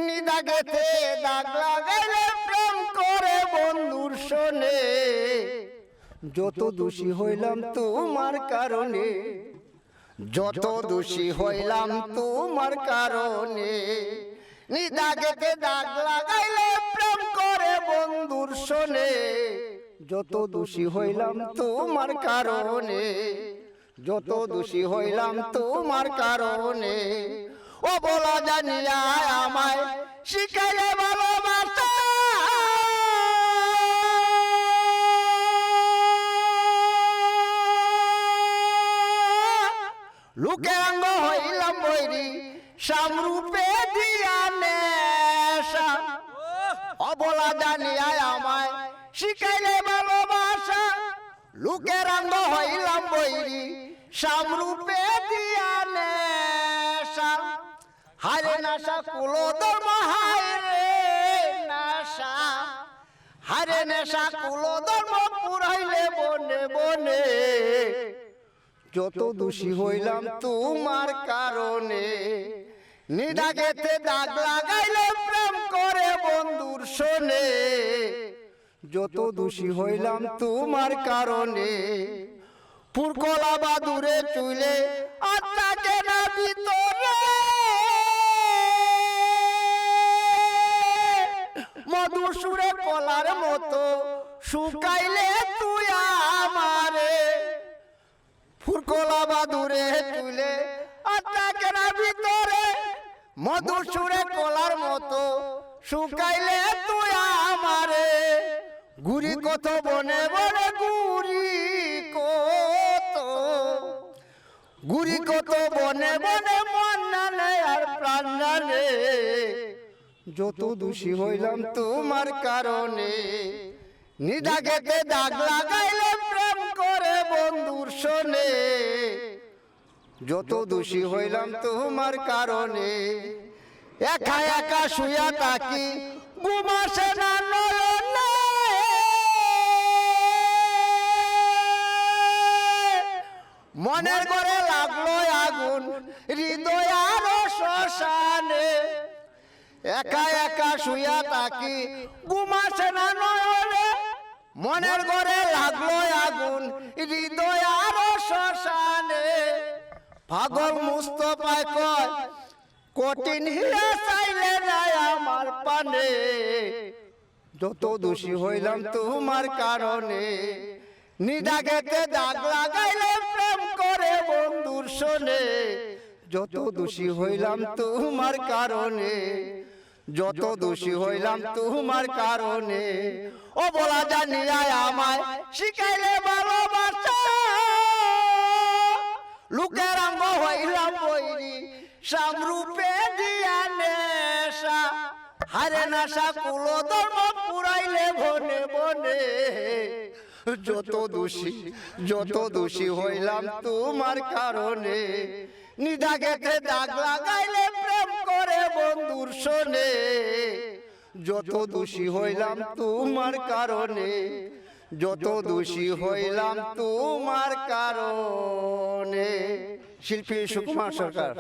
নিদাগেতে দাগ লাগাইলে প্রেম করে বন্ধুর শোনে, যত দোষী হইলাম তোমার কারণে, যত দোষী হইলাম তোমার কারণে। নিদাগেতে দাগ লাগাইলে প্রেম করে বন্ধুর শোনে, যত দোষী হইলাম তোমার কারণে, যত দোষী হইলাম তোমার কারণে। ও বলা জানিয়া আমায় শিখাইলে ভালোবাসা, লোকের অঙ্গ হইলাম বৈরি সামরূপে দিয়া নেশা। অবলা জানিয়া আমায় শিখাইলে ভালোবাসা, লোকের অঙ্গ হইলাম বৈরি সামরূপে দিয়া নেশা। হারে নাশা কুলো ধর্ম, হারে নাশা, হারে নেশা কুলো ধর্ম পুরাইলে বনে বনে, যত দোষী হইলাম তোমার কারণে। নিদাগেতে দাগ লাগাইলে প্রেম করে বন্ধুর শোনে, যত দোষী হইলাম তোমার কারণে। পুরকলা বাদুরে চুলে আত্মাকে না ভিতরে, মধুর সুরে কলার মতো শুকাইলে তুই আমারে। ফুরকলা বাদুরে চুলে আত্মাকে না ভিতরে, মধুর সুরে কলার মতো শুকাইলে তুই আমারে। গুড়ি কত বনে বনে, গুড়ি কত, গুড়ি কত বনে বনে, মন জানে আর প্রাণ জানে, যত দোষী হইলাম তোমার কারণে। নিদাগেতে দাগ লাগাইলে প্রেম করে বন্ধুর শোনে, যত দোষী হইলাম তোমার কারণে। একা একা শুয়া থাকি ঘুম আসে না নয়নে, মনের ঘরে লাগলো আগুন হৃদয় আরো শ্মশানে। একা একা শুয়া থাকি ঘুম আসে না নয়নে, মনের ঘরে লাগলো আগুন হৃদয় আরো শ্মশানে। পাগল মুস্তফায় কয় কঠিন হিয়া চাইলে নাই আমার পানে, যত দোষী হইলাম তোমার কারণে। নিদাগেতে দাগ লাগাইলে প্রেম করে বন্ধুর শোনে, যত দোষী হইলাম তোমার কারণে, যত দোষী হইলাম তোমার কারণে। ও বলা জানিয়া আমায় শিখাইলে ভালোবাসা, লোকের অঙ্গ হইলাম বৈরি সামরূপে দিয়া নেশা। হারে নাশা কুলো ধর্ম পুরাইলে বনে বনে, যত দোষী, যত দোষী হইলাম তোমার কারণে। নিদাগেতে দাগ লাগাইলে প্রেম করে বন্ধুর শোনে, যত দোষী হইলাম তোমার কারণে, যত দোষী হইলাম তোমার কারণে। শিল্পী সুকুমার সরকার।